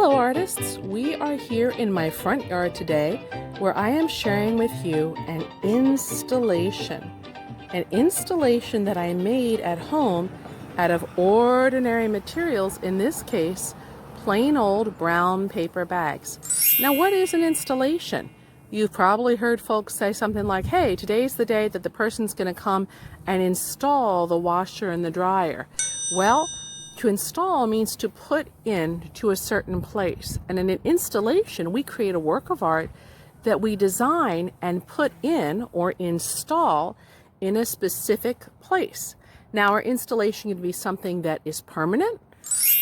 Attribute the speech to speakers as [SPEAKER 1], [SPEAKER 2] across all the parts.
[SPEAKER 1] Hello artists, we are here in my front yard today where I am sharing with you an installation that I made at home out of ordinary materials, in this case plain old brown paper bags. Now what is an installation? You've probably heard folks say something like, hey, today's the day that the person's going to come and install the washer and the dryer. Well, to install means to put in to a certain place. And in an installation, we create a work of art that we design and put in or install in a specific place. Now, our installation can be something that is permanent,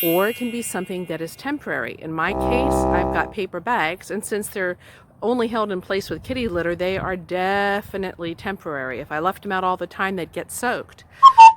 [SPEAKER 1] or it can be something that is temporary. In my case, I've got paper bags, and since they're only held in place with kitty litter, they are definitely temporary. If I left them out all the time, they'd get soaked.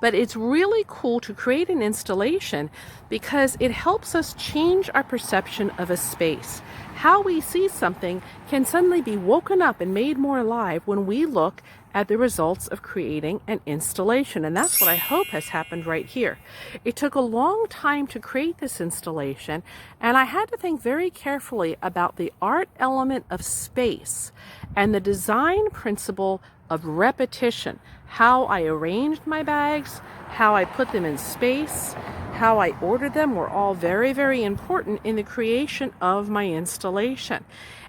[SPEAKER 1] But it's really cool to create an installation because it helps us change our perception of a space. How we see something can suddenly be woken up and made more alive when we look at the results of creating an installation. And that's what I hope has happened right here. It took a long time to create this installation, and I had to think very carefully about the art element of space and the design principle of repetition. How I arranged my bags, how I put them in space, how I ordered them were all very, very important in the creation of my installation.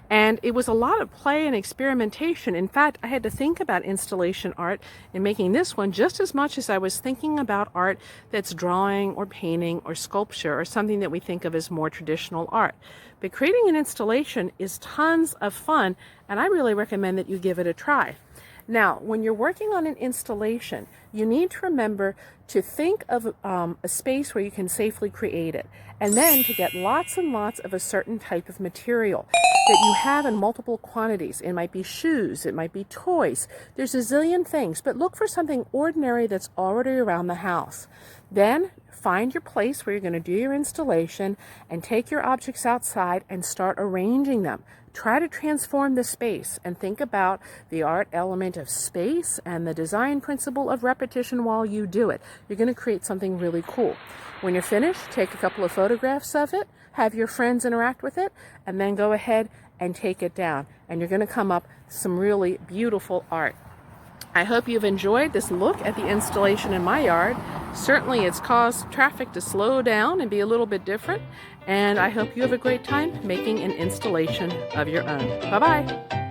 [SPEAKER 1] And it was a lot of play and experimentation. In fact, I had to think about installation art in making this one just as much as I was thinking about art that's drawing or painting or sculpture or something that we think of as more traditional art. But creating an installation is tons of fun, and I really recommend that you give it a try. Now, when you're working on an installation, you need to remember to think of a space where you can safely create it, and then to get lots and lots of a certain type of material that you have in multiple quantities. It might be shoes, it might be toys, there's a zillion things, but look for something ordinary that's already around the house. Then find your place where you're going to do your installation and take your objects outside and start arranging them. Try to transform the space and think about the art element of space and the design principle of repetition while you do it. You're going to create something really cool. When you're finished, take a couple of photographs of it, have your friends interact with it, and then go ahead and take it down. And you're going to come up with some really beautiful art. I hope you've enjoyed this look at the installation in my yard. Certainly it's caused traffic to slow down and be a little bit different, and I hope you have a great time making an installation of your own. Bye-bye.